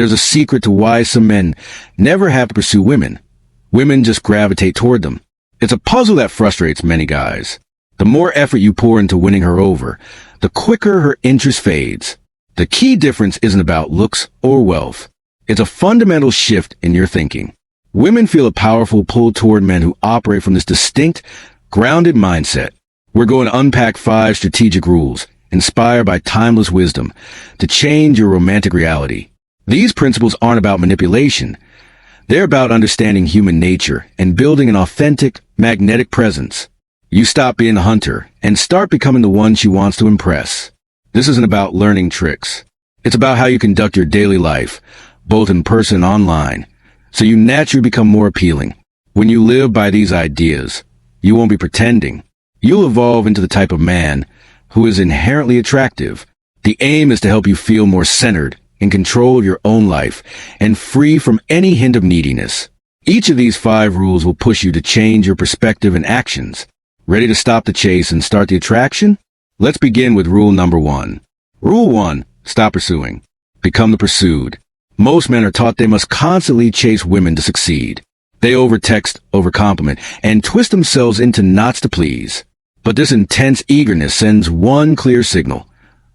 There's a secret to why some men never have to pursue women. Women just gravitate toward them. It's a puzzle that frustrates many guys. The more effort you pour into winning her over, the quicker her interest fades. The key difference isn't about looks or wealth. It's a fundamental shift in your thinking. Women feel a powerful pull toward men who operate from this distinct, grounded mindset. We're going to unpack 5 strategic rules, inspired by timeless wisdom, to change your romantic reality. These principles aren't about manipulation. They're about understanding human nature and building an authentic, magnetic presence. You stop being a hunter and start becoming the one she wants to impress. This isn't about learning tricks. It's about how you conduct your daily life, both in person and online, so you naturally become more appealing. When you live by these ideas, you won't be pretending. You'll evolve into the type of man who is inherently attractive. The aim is to help you feel more centered, in control of your own life, and free from any hint of neediness. Each of these 5 rules will push you to change your perspective and actions. Ready to stop the chase and start the attraction? Let's begin with rule number 1. Rule 1. Stop pursuing. Become the pursued. Most men are taught they must constantly chase women to succeed. They overtext, overcompliment, and twist themselves into knots to please. But this intense eagerness sends one clear signal.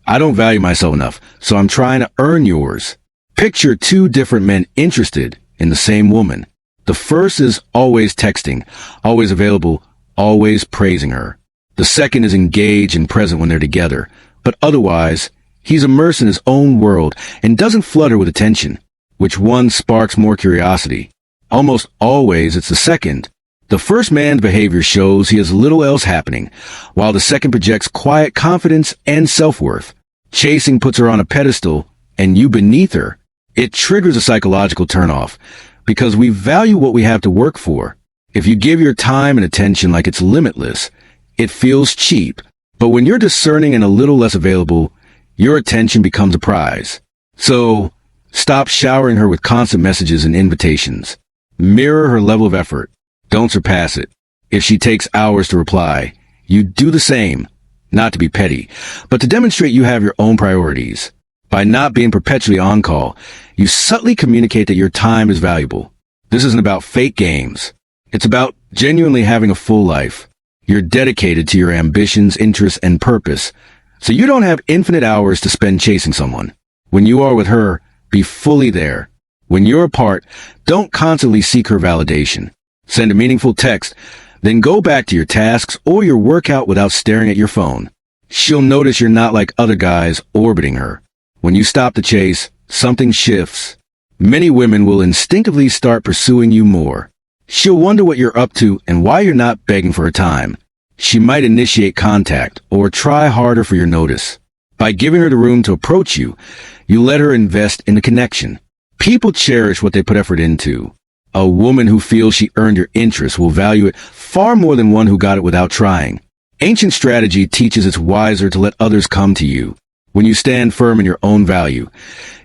I don't value myself enough, so I'm trying to earn yours. Picture 2 different men interested in the same woman. The first is always texting, always available, always praising her. The second is engaged and present when they're together, but otherwise, he's immersed in his own world and doesn't flutter with attention. Which one sparks more curiosity? Almost always it's the second. The first man's behavior shows he has little else happening, while the second projects quiet confidence and self-worth. Chasing puts her on a pedestal, and you beneath her. It triggers a psychological turnoff, because we value what we have to work for. If you give your time and attention like it's limitless, it feels cheap. But when you're discerning and a little less available, your attention becomes a prize. So, stop showering her with constant messages and invitations. Mirror her level of effort. Don't surpass it. If she takes hours to reply, you do the same, not to be petty, but to demonstrate you have your own priorities. By not being perpetually on call, you subtly communicate that your time is valuable. This isn't about fake games. It's about genuinely having a full life. You're dedicated to your ambitions, interests, and purpose, so you don't have infinite hours to spend chasing someone. When you are with her, be fully there. When you're apart, don't constantly seek her validation. Send a meaningful text, then go back to your tasks or your workout without staring at your phone. She'll notice you're not like other guys orbiting her. When you stop the chase, something shifts. Many women will instinctively start pursuing you more. She'll wonder what you're up to and why you're not begging for her time. She might initiate contact or try harder for your notice. By giving her the room to approach you, you let her invest in the connection. People cherish what they put effort into. A woman who feels she earned your interest will value it far more than one who got it without trying. Ancient strategy teaches it's wiser to let others come to you. When you stand firm in your own value,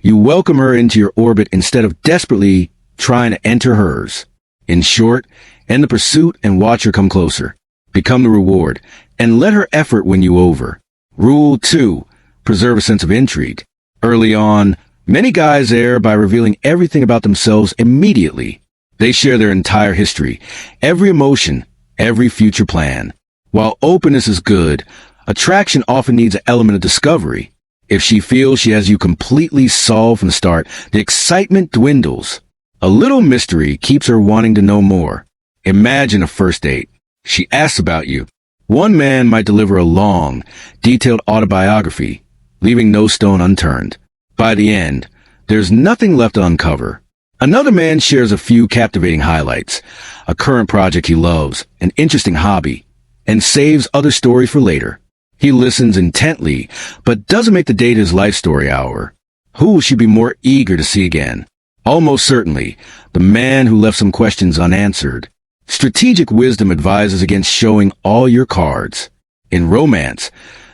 you welcome her into your orbit instead of desperately trying to enter hers. In short, end the pursuit and watch her come closer. Become the reward, and let her effort win you over. Rule 2. Preserve a sense of intrigue. Early on, many guys err by revealing everything about themselves immediately. They share their entire history, every emotion, every future plan. While openness is good, attraction often needs an element of discovery. If she feels she has you completely solved from the start, the excitement dwindles. A little mystery keeps her wanting to know more. Imagine a first date. She asks about you. One man might deliver a long, detailed autobiography, leaving no stone unturned. By the end, there's nothing left to uncover. Another man shares a few captivating highlights, a current project he loves, an interesting hobby, and saves other stories for later. He listens intently, but doesn't make the date his life story hour. Who will she be more eager to see again? Almost certainly, the man who left some questions unanswered. Strategic wisdom advises against showing all your cards. In romance,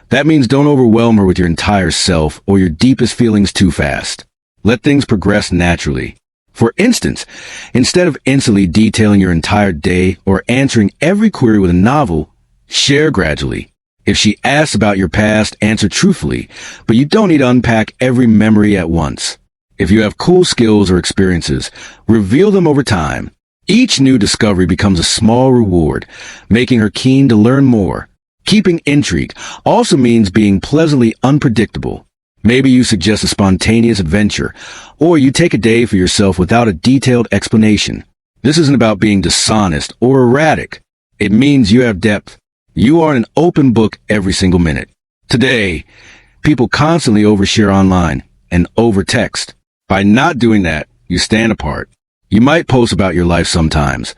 that means don't overwhelm her with your entire self or your deepest feelings too fast. Let things progress naturally. For instance, instead of instantly detailing your entire day or answering every query with a novel, share gradually. If she asks about your past, answer truthfully, but you don't need to unpack every memory at once. If you have cool skills or experiences, reveal them over time. Each new discovery becomes a small reward, making her keen to learn more. Keeping intrigue also means being pleasantly unpredictable. Maybe you suggest a spontaneous adventure, or you take a day for yourself without a detailed explanation. This isn't about being dishonest or erratic. It means you have depth. You are an open book every single minute. Today, people constantly overshare online and overtext. By not doing that, you stand apart. You might post about your life sometimes,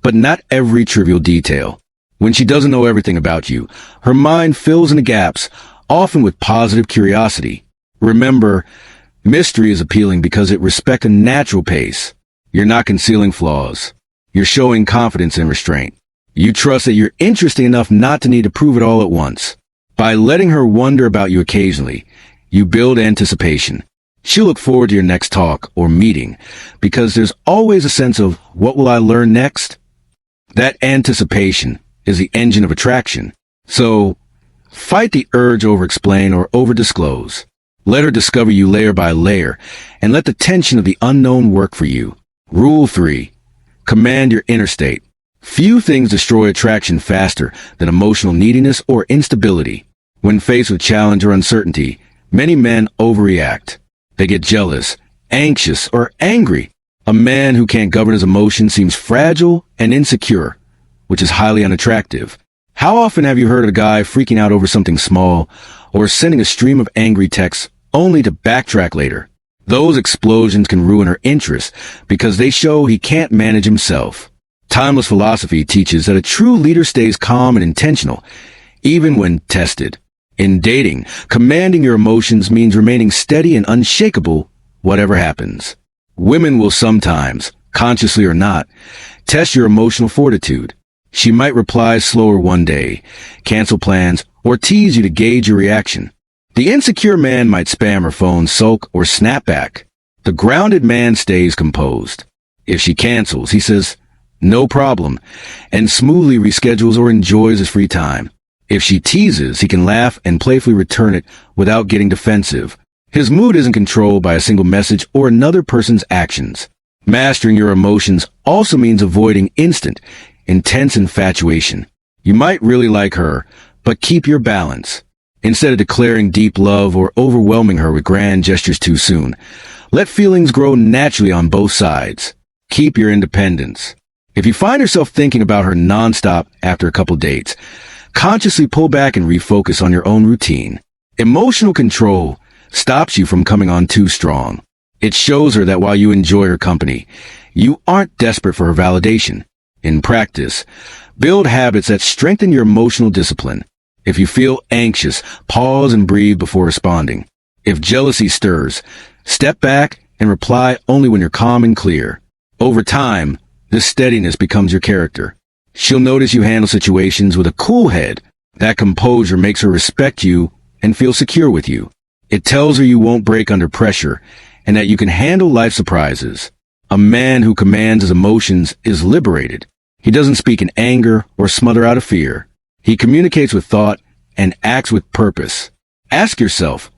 but not every trivial detail. When she doesn't know everything about you, her mind fills in the gaps, often with positive curiosity. Remember, mystery is appealing because it respects a natural pace. You're not concealing flaws. You're showing confidence and restraint. You trust that you're interesting enough not to need to prove it all at once. By letting her wonder about you occasionally, you build anticipation. She'll look forward to your next talk or meeting because there's always a sense of, what will I learn next? That anticipation is the engine of attraction. So, fight the urge to over-explain or over-disclose. Let her discover you layer by layer, and let the tension of the unknown work for you. Rule 3. Command your inner state. Few things destroy attraction faster than emotional neediness or instability. When faced with challenge or uncertainty, many men overreact. They get jealous, anxious, or angry. A man who can't govern his emotions seems fragile and insecure, which is highly unattractive. How often have you heard of a guy freaking out over something small, or sending a stream of angry texts only to backtrack later? Those explosions can ruin her interest because they show he can't manage himself. Timeless philosophy teaches that a true leader stays calm and intentional, even when tested. In dating, commanding your emotions means remaining steady and unshakable, whatever happens. Women will sometimes, consciously or not, test your emotional fortitude. She might reply slower one day, cancel plans, or tease you to gauge your reaction. The insecure man might spam her phone, sulk, or snap back. The grounded man stays composed. If she cancels, he says, "No problem," and smoothly reschedules or enjoys his free time. If she teases, he can laugh and playfully return it without getting defensive. His mood isn't controlled by a single message or another person's actions. Mastering your emotions also means avoiding instant, intense infatuation. You might really like her, but keep your balance. Instead of declaring deep love or overwhelming her with grand gestures too soon, let feelings grow naturally on both sides. Keep your independence. If you find yourself thinking about her nonstop after a couple dates, consciously pull back and refocus on your own routine. Emotional control stops you from coming on too strong. It shows her that while you enjoy her company, you aren't desperate for her validation. In practice, build habits that strengthen your emotional discipline. If you feel anxious, pause and breathe before responding. If jealousy stirs, step back and reply only when you're calm and clear. Over time, this steadiness becomes your character. She'll notice you handle situations with a cool head. That composure makes her respect you and feel secure with you. It tells her you won't break under pressure and that you can handle life surprises. A man who commands his emotions is liberated. He doesn't speak in anger or smother out of fear. He communicates with thought and acts with purpose. Ask yourself,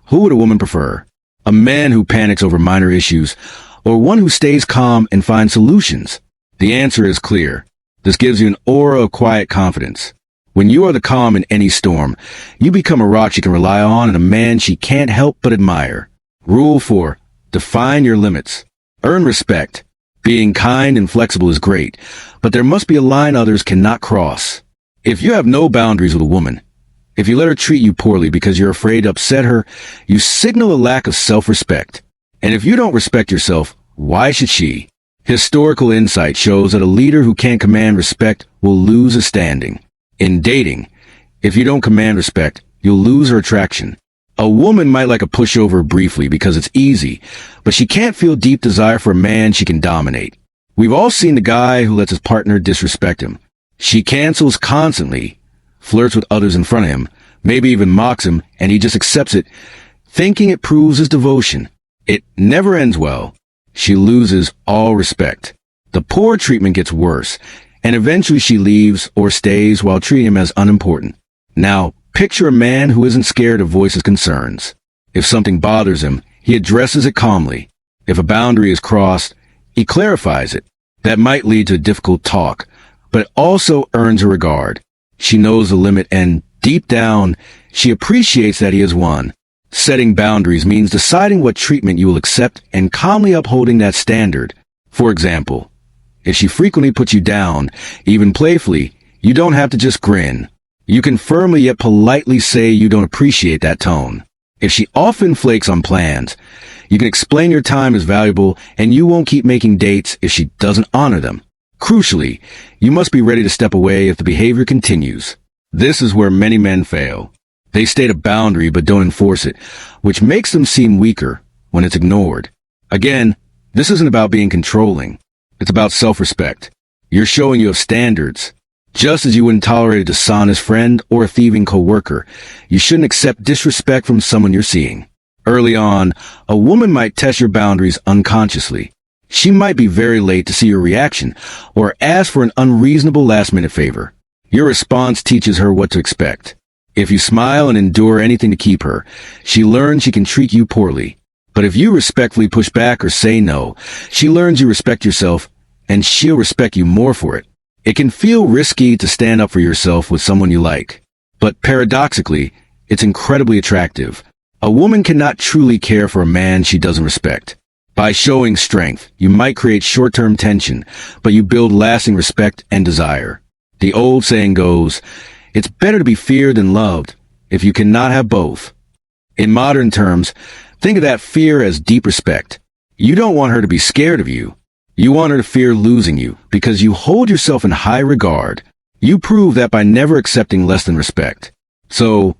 who would a woman prefer? A man who panics over minor issues, or one who stays calm and finds solutions? The answer is clear. This gives you an aura of quiet confidence. When you are the calm in any storm, you become a rock she can rely on and a man she can't help but admire. Rule 4. Define your limits. Earn respect. Being kind and flexible is great, but there must be a line others cannot cross. If you have no boundaries with a woman, if you let her treat you poorly because you're afraid to upset her, you signal a lack of self-respect. And if you don't respect yourself, why should she? Historical insight shows that a leader who can't command respect will lose a standing. In dating, if you don't command respect, you'll lose her attraction. A woman might like a pushover briefly because it's easy, but she can't feel deep desire for a man she can dominate. We've all seen the guy who lets his partner disrespect him. She cancels constantly, flirts with others in front of him, maybe even mocks him, and he just accepts it, thinking it proves his devotion. It never ends well. She loses all respect. The poor treatment gets worse, and eventually she leaves or stays while treating him as unimportant. Now, picture a man who isn't scared to voice his concerns. If something bothers him, He addresses it calmly. If a boundary is crossed, he clarifies it. That might lead to a difficult talk, but it also earns her regard. She knows the limit and, deep down, she appreciates that he has won. Setting boundaries means deciding what treatment you will accept and calmly upholding that standard. For example, if she frequently puts you down, even playfully, you don't have to just grin. You can firmly yet politely say you don't appreciate that tone. If she often flakes on plans, you can explain your time is valuable and you won't keep making dates if she doesn't honor them. Crucially, you must be ready to step away if the behavior continues. This is where many men fail. They state a boundary but don't enforce it, which makes them seem weaker when it's ignored. Again, this isn't about being controlling. It's about self-respect. You're showing you have standards. Just as you wouldn't tolerate a dishonest friend or a thieving coworker, you shouldn't accept disrespect from someone you're seeing. Early on, a woman might test your boundaries unconsciously. She might be very late to see your reaction or ask for an unreasonable last-minute favor. Your response teaches her what to expect. If you smile and endure anything to keep her, she learns she can treat you poorly. But if you respectfully push back or say no, she learns you respect yourself, and she'll respect you more for it. It can feel risky to stand up for yourself with someone you like. But paradoxically, it's incredibly attractive. A woman cannot truly care for a man she doesn't respect. By showing strength, you might create short-term tension, but you build lasting respect and desire. The old saying goes, it's better to be feared than loved, if you cannot have both. In modern terms, think of that fear as deep respect. You don't want her to be scared of you. You want her to fear losing you, because you hold yourself in high regard. You prove that by never accepting less than respect. So,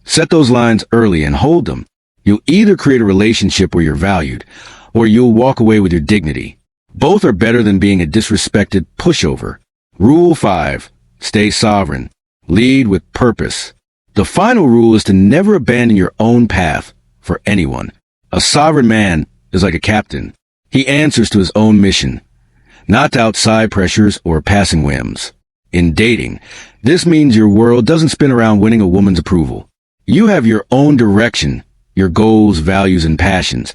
set those lines early and hold them. You'll either create a relationship where you're valued, or you'll walk away with your dignity. Both are better than being a disrespected pushover. Rule 5. Stay sovereign. Lead with purpose. The final rule is to never abandon your own path for anyone. A sovereign man is like a captain. He answers to his own mission, not to outside pressures or passing whims. In dating, this means your world doesn't spin around winning a woman's approval. You have your own direction, your goals, values, and passions,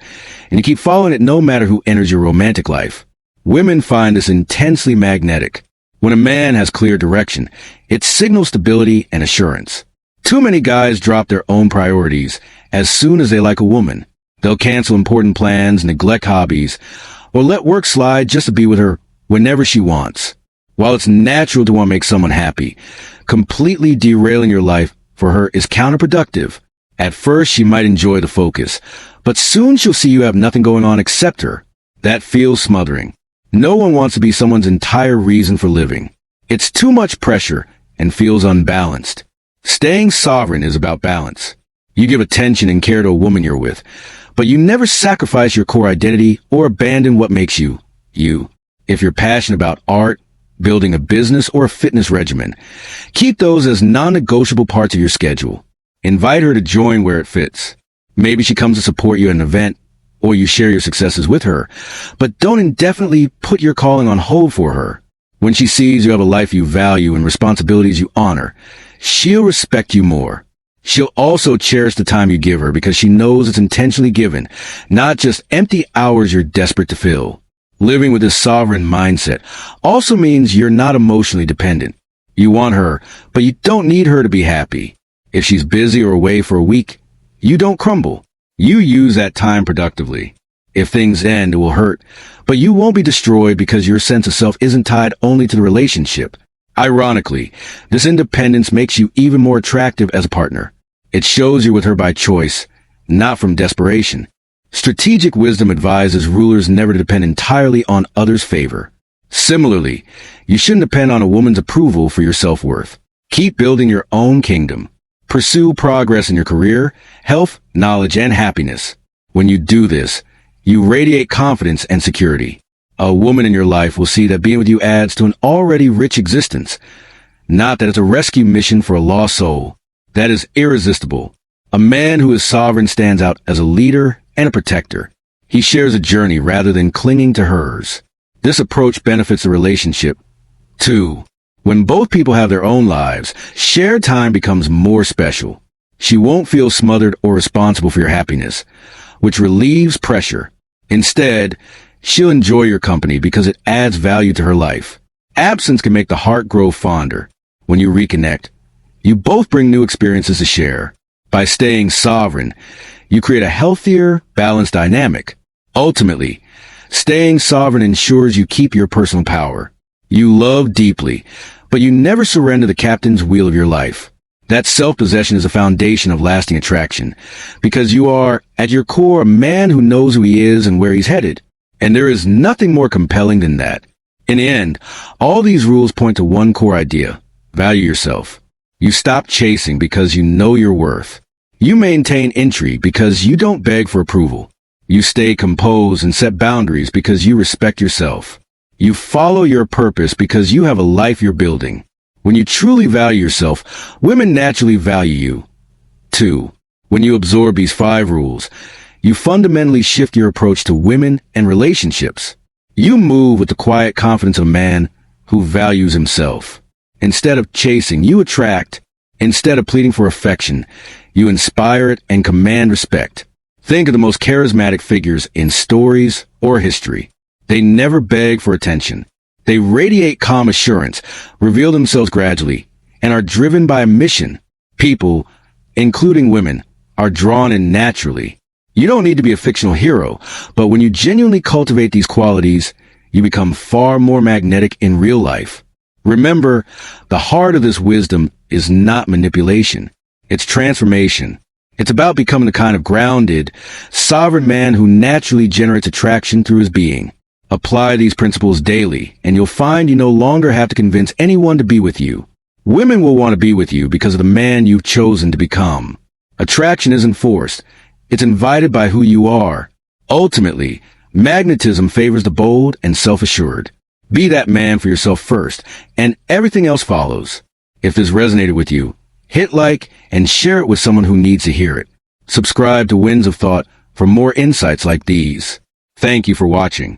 and you keep following it no matter who enters your romantic life. Women find this intensely magnetic. When a man has clear direction, it signals stability and assurance. Too many guys drop their own priorities as soon as they like a woman. They'll cancel important plans, neglect hobbies, or let work slide just to be with her whenever she wants. While it's natural to want to make someone happy, completely derailing your life for her is counterproductive. At first, she might enjoy the focus, but soon she'll see you have nothing going on except her. That feels smothering. No one wants to be someone's entire reason for living. It's too much pressure and feels unbalanced. Staying sovereign is about balance. You give attention and care to a woman you're with, but you never sacrifice your core identity or abandon what makes you, you. If you're passionate about art, building a business, or a fitness regimen, keep those as non-negotiable parts of your schedule. Invite her to join where it fits. Maybe she comes to support you at an event, or you share your successes with her, but don't indefinitely put your calling on hold for her. When she sees you have a life you value and responsibilities you honor, she'll respect you more. She'll also cherish the time you give her because she knows it's intentionally given, not just empty hours you're desperate to fill. Living with this sovereign mindset also means you're not emotionally dependent. You want her, but you don't need her to be happy. If she's busy or away for a week, you don't crumble. You use that time productively. If things end, it will hurt, but you won't be destroyed because your sense of self isn't tied only to the relationship. Ironically, this independence makes you even more attractive as a partner. It shows you're with her by choice, not from desperation. Strategic wisdom advises rulers never to depend entirely on others' favor. Similarly, you shouldn't depend on a woman's approval for your self-worth. Keep building your own kingdom. Pursue progress in your career, health, knowledge, and happiness. When you do this, you radiate confidence and security. A woman in your life will see that being with you adds to an already rich existence, not that it's a rescue mission for a lost soul. That is irresistible. A man who is sovereign stands out as a leader and a protector. He shares a journey rather than clinging to hers. This approach benefits the relationship. 2. When both people have their own lives, shared time becomes more special. She won't feel smothered or responsible for your happiness. which relieves pressure. Instead, she'll enjoy your company because it adds value to her life. Absence can make the heart grow fonder. When you reconnect, you both bring new experiences to share. By staying sovereign, you create a healthier, balanced dynamic. Ultimately, staying sovereign ensures you keep your personal power. You love deeply, but you never surrender the captain's wheel of your life. That self-possession is a foundation of lasting attraction, because you are, at your core, a man who knows who he is and where he's headed. And there is nothing more compelling than that. In the end, all these rules point to one core idea: value yourself. You stop chasing because you know your worth. You maintain entry because you don't beg for approval. You stay composed and set boundaries because you respect yourself. You follow your purpose because you have a life you're building. When you truly value yourself, women naturally value you. 2. When you absorb these 5 rules, you fundamentally shift your approach to women and relationships. You move with the quiet confidence of a man who values himself. Instead of chasing, you attract. Instead of pleading for affection, you inspire it and command respect. Think of the most charismatic figures in stories or history. They never beg for attention. They radiate calm assurance, reveal themselves gradually, and are driven by a mission. People, including women, are drawn in naturally. You don't need to be a fictional hero, but when you genuinely cultivate these qualities, you become far more magnetic in real life. Remember, the heart of this wisdom is not manipulation. It's transformation. It's about becoming the kind of grounded, sovereign man who naturally generates attraction through his being. Apply these principles daily, and you'll find you no longer have to convince anyone to be with you. Women will want to be with you because of the man you've chosen to become. Attraction isn't forced. It's invited by who you are. Ultimately, magnetism favors the bold and self-assured. Be that man for yourself first, and everything else follows. If this resonated with you, hit like and share it with someone who needs to hear it. Subscribe to Winds of Thought for more insights like these. Thank you for watching.